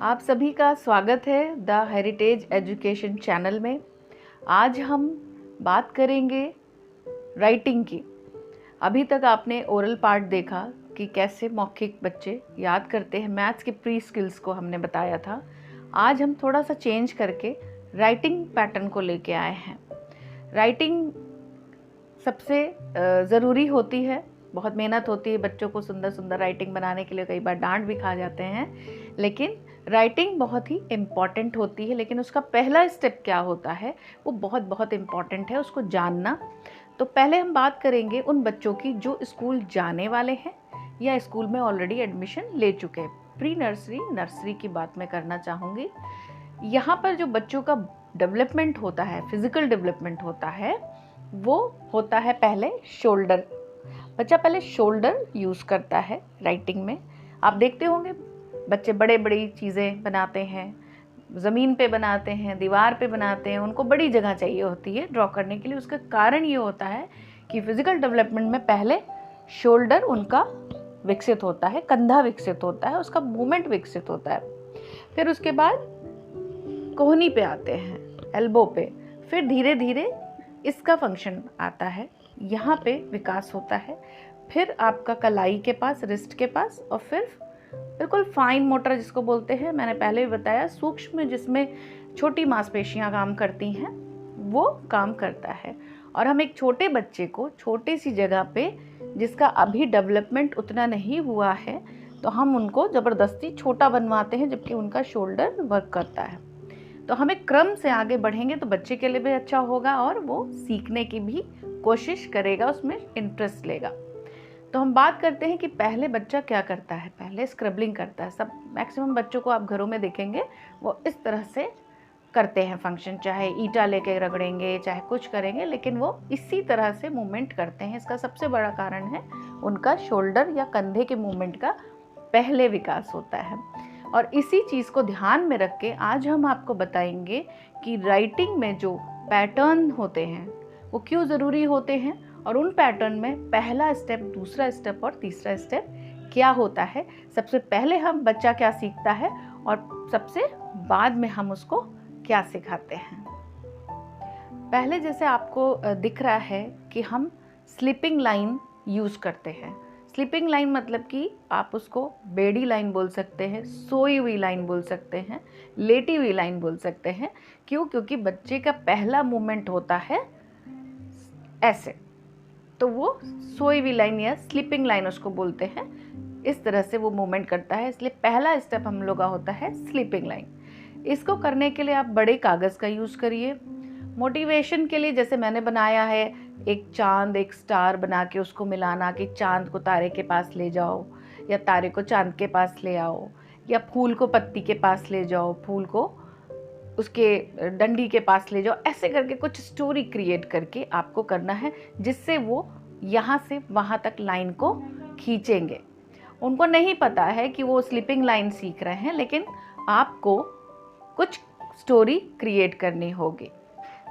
आप सभी का स्वागत है द हेरिटेज एजुकेशन चैनल में। आज हम बात करेंगे राइटिंग की। अभी तक आपने ओरल पार्ट देखा कि कैसे मौखिक बच्चे याद करते हैं, मैथ्स के प्री स्किल्स को हमने बताया था। आज हम थोड़ा सा चेंज करके राइटिंग पैटर्न को लेके आए हैं। राइटिंग सबसे ज़रूरी होती है, बहुत मेहनत होती है बच्चों को सुंदर सुंदर राइटिंग बनाने के लिए, कई बार डांट भी खा जाते हैं, लेकिन राइटिंग बहुत ही इम्पॉर्टेंट होती है। लेकिन उसका पहला स्टेप क्या होता है वो बहुत बहुत इम्पॉर्टेंट है, उसको जानना। तो पहले हम बात करेंगे उन बच्चों की जो स्कूल जाने वाले हैं या स्कूल में ऑलरेडी एडमिशन ले चुके हैं। प्री नर्सरी, नर्सरी की बात मैं करना चाहूँगी। यहाँ पर जो बच्चों का डेवलपमेंट होता है, फिजिकल डेवलपमेंट होता है, वो होता है पहले शोल्डर। बच्चा पहले शोल्डर यूज़ करता है राइटिंग में। आप देखते होंगे बच्चे बड़े बड़ी चीज़ें बनाते हैं, ज़मीन पे बनाते हैं, दीवार पे बनाते हैं, उनको बड़ी जगह चाहिए होती है ड्रॉ करने के लिए। उसका कारण ये होता है कि फिज़िकल डेवलपमेंट में पहले शोल्डर उनका विकसित होता है, कंधा विकसित होता है, उसका मूवमेंट विकसित होता है। फिर उसके बाद कोहनी पे आते हैं, एल्बो पे, फिर धीरे धीरे इसका फंक्शन आता है, यहाँ पे विकास होता है। फिर आपका कलाई के पास, रिस्ट के पास, और फिर बिल्कुल फाइन मोटर जिसको बोलते हैं, मैंने पहले भी बताया, सूक्ष्म जिसमें छोटी मांसपेशियां काम करती हैं, वो काम करता है। और हम एक छोटे बच्चे को छोटी सी जगह पे, जिसका अभी डेवलपमेंट उतना नहीं हुआ है, तो हम उनको ज़बरदस्ती छोटा बनवाते हैं, जबकि उनका शोल्डर वर्क करता है। तो हमें क्रम से आगे बढ़ेंगे तो बच्चे के लिए भी अच्छा होगा और वो सीखने की भी कोशिश करेगा, उसमें इंटरेस्ट लेगा। तो हम बात करते हैं कि पहले बच्चा क्या करता है। पहले स्क्रबलिंग करता है। सब मैक्सिमम बच्चों को आप घरों में देखेंगे वो इस तरह से करते हैं फंक्शन, चाहे ईंटा लेके रगड़ेंगे, चाहे कुछ करेंगे, लेकिन वो इसी तरह से मूवमेंट करते हैं। इसका सबसे बड़ा कारण है उनका शोल्डर या कंधे के मूवमेंट का पहले विकास होता है। और इसी चीज़ को ध्यान में रख के आज हम आपको बताएंगे कि राइटिंग में जो पैटर्न होते हैं वो क्यों ज़रूरी होते हैं, और उन पैटर्न में पहला स्टेप, दूसरा स्टेप और तीसरा स्टेप क्या होता है। सबसे पहले हम बच्चा क्या सीखता है और सबसे बाद में हम उसको क्या सिखाते हैं। पहले जैसे आपको दिख रहा है कि हम स्लीपिंग लाइन यूज़ करते हैं। स्लीपिंग लाइन मतलब कि आप उसको बेड़ी लाइन बोल सकते हैं, सोई हुई लाइन बोल सकते हैं, लेटी हुई लाइन बोल सकते हैं। क्यों? क्योंकि बच्चे का पहला मूवमेंट होता है ऐसे, तो वो सोई हुई लाइन या स्लीपिंग लाइन उसको बोलते हैं। इस तरह से वो मूवमेंट करता है, इसलिए पहला स्टेप हम लोग का होता है स्लीपिंग लाइन। इसको करने के लिए आप बड़े कागज़ का यूज़ करिए। मोटिवेशन के लिए जैसे मैंने बनाया है, एक चांद, एक स्टार बना के उसको मिलाना कि चांद को तारे के पास ले जाओ, या तारे को चांद के पास ले आओ, या फूल को पत्ती के पास ले जाओ, फूल को उसके डंडी के पास ले जाओ। ऐसे करके कुछ स्टोरी क्रिएट करके आपको करना है, जिससे वो यहाँ से वहाँ तक लाइन को खींचेंगे। उनको नहीं पता है कि वो स्लीपिंग लाइन सीख रहे हैं, लेकिन आपको कुछ स्टोरी क्रिएट करनी होगी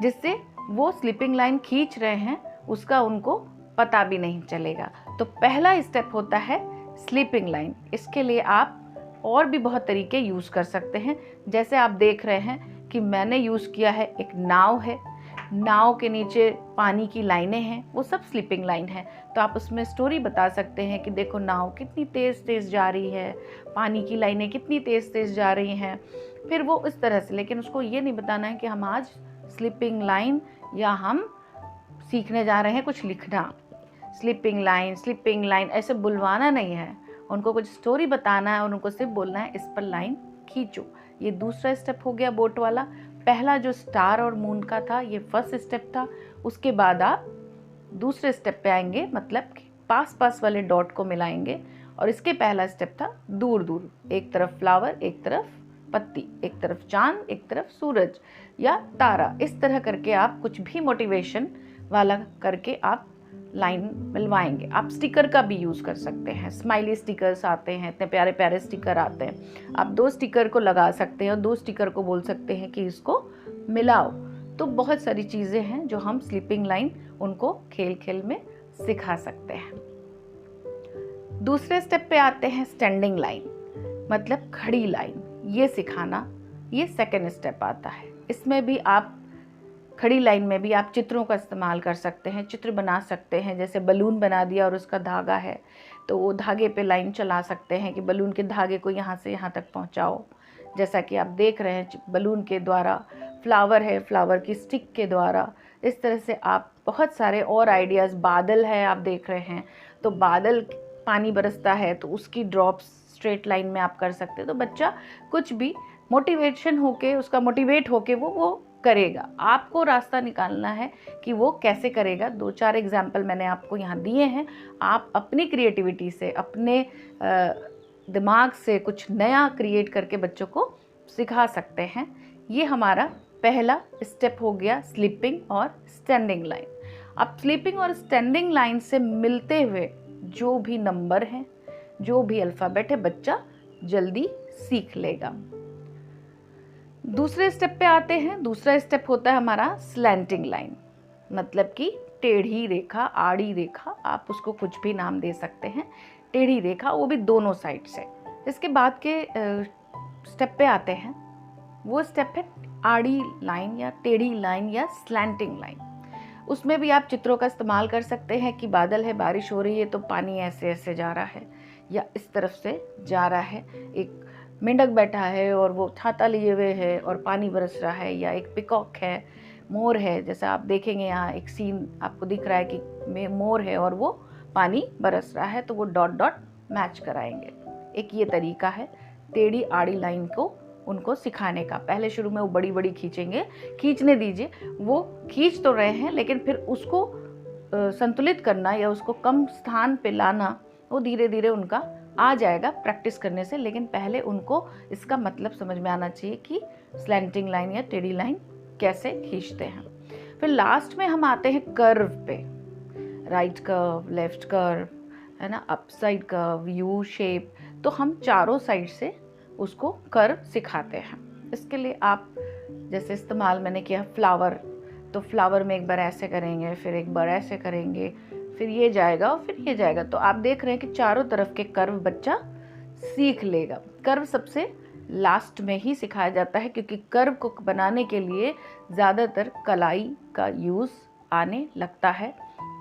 जिससे वो स्लीपिंग लाइन खींच रहे हैं, उसका उनको पता भी नहीं चलेगा। तो पहला स्टेप होता है स्लीपिंग लाइन। इसके लिए आप और भी बहुत तरीके यूज़ कर सकते हैं। जैसे आप देख रहे हैं कि मैंने यूज़ किया है, एक नाव है, नाव के नीचे पानी की लाइनें हैं, वो सब स्लीपिंग लाइन है। तो आप उसमें स्टोरी बता सकते हैं कि देखो नाव कितनी तेज़ तेज़ जा रही है, पानी की लाइनें कितनी तेज़ तेज़ जा रही हैं। फिर वो इस तरह से, लेकिन उसको ये नहीं बताना है कि हम आज स्लीपिंग लाइन या हम सीखने जा रहे हैं कुछ लिखना। स्लीपिंग लाइन ऐसे बुलवाना नहीं है, उनको कुछ स्टोरी बताना है और उनको सिर्फ बोलना है इस पर लाइन खींचो। ये दूसरा स्टेप हो गया बोट वाला। पहला जो स्टार और मून का था, ये फर्स्ट स्टेप था। उसके बाद आप दूसरे स्टेप पे आएंगे, मतलब कि पास पास वाले डॉट को मिलाएंगे। और इसके पहला स्टेप था दूर दूर, एक तरफ फ्लावर, एक तरफ पत्ती, एक तरफ चांद, एक तरफ सूरज या तारा। इस तरह करके आप कुछ भी मोटिवेशन वाला करके आप लाइन मिलवाएंगे। आप स्टिकर का भी यूज़ कर सकते हैं, स्माइली स्टिकर्स आते हैं, इतने प्यारे प्यारे स्टिकर आते हैं। आप 2 स्टिकर को लगा सकते हैं और 2 स्टिकर को बोल सकते हैं कि इसको मिलाओ। तो बहुत सारी चीज़ें हैं जो हम स्लीपिंग लाइन उनको खेल खेल में सिखा सकते हैं। दूसरे स्टेप पे आते हैं स्टैंडिंग लाइन, मतलब खड़ी लाइन। ये सिखाना, ये सेकेंड स्टेप आता है। इसमें भी आप खड़ी लाइन में भी आप चित्रों का इस्तेमाल कर सकते हैं, चित्र बना सकते हैं। जैसे बलून बना दिया और उसका धागा है तो वो धागे पे लाइन चला सकते हैं कि बलून के धागे को यहाँ से यहाँ तक पहुँचाओ। जैसा कि आप देख रहे हैं बलून के द्वारा, फ्लावर है, फ्लावर की स्टिक के द्वारा। इस तरह से आप बहुत सारे और आइडियाज़, बादल है आप देख रहे हैं तो बादल, पानी बरसता है तो उसकी ड्रॉप्स स्ट्रेट लाइन में आप कर सकते हैं। तो बच्चा कुछ भी मोटिवेशन होके, उसका मोटिवेट होके वो करेगा। आपको रास्ता निकालना है कि वो कैसे करेगा। 2-4 एग्जाम्पल मैंने आपको यहाँ दिए हैं। आप अपनी क्रिएटिविटी से, अपने दिमाग से कुछ नया क्रिएट करके बच्चों को सिखा सकते हैं। ये हमारा पहला स्टेप हो गया, स्लीपिंग और स्टैंडिंग लाइन। अब स्लीपिंग और स्टैंडिंग लाइन से मिलते हुए जो भी नंबर हैं, जो भी अल्फ़ाबेट है, बच्चा जल्दी सीख लेगा। दूसरे स्टेप पे आते हैं। दूसरा स्टेप होता है हमारा स्लैंटिंग लाइन, मतलब कि टेढ़ी रेखा, आड़ी रेखा, आप उसको कुछ भी नाम दे सकते हैं। टेढ़ी रेखा, वो भी दोनों साइड से। इसके बाद के स्टेप पे आते हैं, वो स्टेप है आड़ी लाइन या टेढ़ी लाइन या स्लैंटिंग लाइन। उसमें भी आप चित्रों का इस्तेमाल कर सकते हैं कि बादल है, बारिश हो रही है तो पानी ऐसे ऐसे जा रहा है या इस तरफ से जा रहा है। एक मेंढक बैठा है और वो छाता लिए हुए है और पानी बरस रहा है, या एक पिकॉक है, मोर है। जैसा आप देखेंगे यहाँ एक सीन आपको दिख रहा है कि मोर है और वो पानी बरस रहा है, तो वो डॉट डॉट मैच कराएंगे। एक ये तरीका है टेढ़ी आड़ी लाइन को उनको सिखाने का। पहले शुरू में वो बड़ी बड़ी खींचेंगे, खींचने दीजिए, वो खींच तो रहे हैं लेकिन फिर उसको संतुलित करना या उसको कम स्थान पे लाना, वो धीरे धीरे उनका आ जाएगा प्रैक्टिस करने से। लेकिन पहले उनको इसका मतलब समझ में आना चाहिए कि स्लैंटिंग लाइन या टेढ़ी लाइन कैसे खींचते हैं। फिर लास्ट में हम आते हैं कर्व पे, राइट कर्व, लेफ्ट कर्व, है ना, up side curve, U shape. तो हम चारों साइड से उसको कर्व सिखाते हैं। इसके लिए आप जैसे इस्तेमाल मैंने किया फ्लावर, तो फ्लावर में एक बार ऐसे करेंगे, फिर एक बार ऐसे करेंगे, फिर ये जाएगा और फिर ये जाएगा। तो आप देख रहे हैं कि चारों तरफ के कर्व बच्चा सीख लेगा। कर्व सबसे लास्ट में ही सिखाया जाता है क्योंकि कर्व को बनाने के लिए ज़्यादातर कलाई का यूज़ आने लगता है।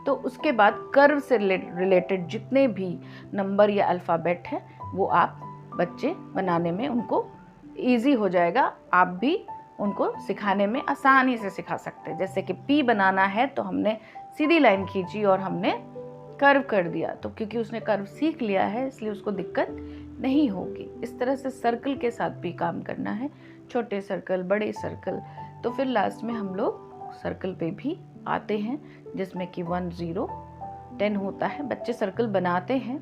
तो उसके बाद कर्व से रिलेटेड जितने भी नंबर या अल्फ़ाबेट हैं वो आप बच्चे बनाने में उनको ईजी हो जाएगा। आप भी उनको सिखाने में आसानी से सिखा सकते हैं। जैसे कि पी बनाना है तो हमने सीधी लाइन खींची और हमने कर्व कर दिया, तो क्योंकि उसने कर्व सीख लिया है इसलिए उसको दिक्कत नहीं होगी। इस तरह से सर्कल के साथ भी काम करना है, छोटे सर्कल, बड़े सर्कल। तो फिर लास्ट में हम लोग सर्कल पे भी आते हैं जिसमें कि 1, 0, 10 होता है। बच्चे सर्कल बनाते हैं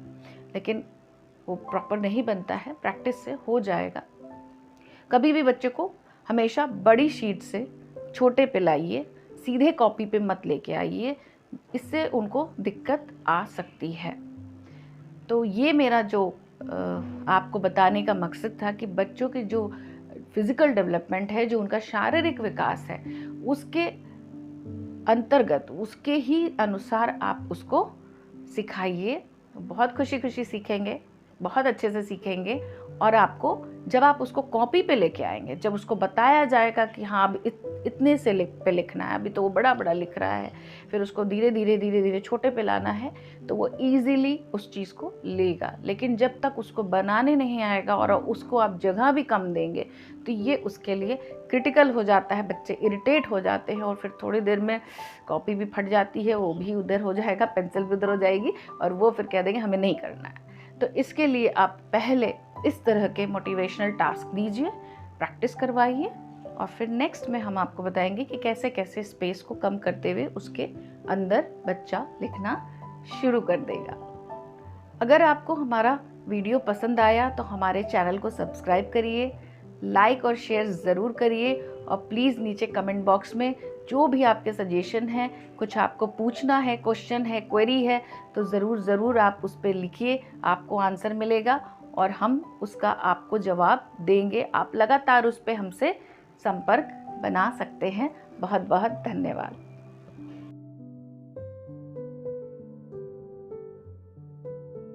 लेकिन वो प्रॉपर नहीं बनता है, प्रैक्टिस से हो जाएगा। कभी भी बच्चे को हमेशा बड़ी शीट से छोटे पे लाइए, सीधे कॉपी पे मत लेके आइए, इससे उनको दिक्कत आ सकती है। तो ये मेरा जो आपको बताने का मकसद था कि बच्चों के जो फिज़िकल डेवलपमेंट है, जो उनका शारीरिक विकास है, उसके अंतर्गत, उसके ही अनुसार आप उसको सिखाइए। बहुत खुशी खुशी सीखेंगे, बहुत अच्छे से सीखेंगे। और आपको जब आप उसको कॉपी पे लेके आएंगे, जब उसको बताया जाएगा कि हाँ अब इतने से पे लिखना है, अभी तो वो बड़ा बड़ा लिख रहा है, फिर उसको धीरे धीरे छोटे पे लाना है, तो वो ईजीली उस चीज़ को लेगा। लेकिन जब तक उसको बनाने नहीं आएगा और उसको आप जगह भी कम देंगे तो ये उसके लिए क्रिटिकल हो जाता है। बच्चे इरिटेट हो जाते हैं और फिर थोड़ी देर में कॉपी भी फट जाती है, वो भी उधर हो जाएगा, पेंसिल भी उधर हो जाएगी और वो फिर कह देंगे हमें नहीं करना है। तो इसके लिए आप पहले इस तरह के मोटिवेशनल टास्क दीजिए, प्रैक्टिस करवाइए और फिर नेक्स्ट में हम आपको बताएंगे कि कैसे कैसे स्पेस को कम करते हुए उसके अंदर बच्चा लिखना शुरू कर देगा। अगर आपको हमारा वीडियो पसंद आया तो हमारे चैनल को सब्सक्राइब करिए, लाइक और शेयर ज़रूर करिए और प्लीज़ नीचे कमेंट बॉक्स में जो भी आपके सजेशन हैं, कुछ आपको पूछना है, क्वेश्चन है, क्वेरी है, तो ज़रूर आप उस पर लिखिए, आपको आंसर मिलेगा और हम उसका आपको जवाब देंगे। आप लगातार उस पर हमसे संपर्क बना सकते हैं। बहुत बहुत धन्यवाद।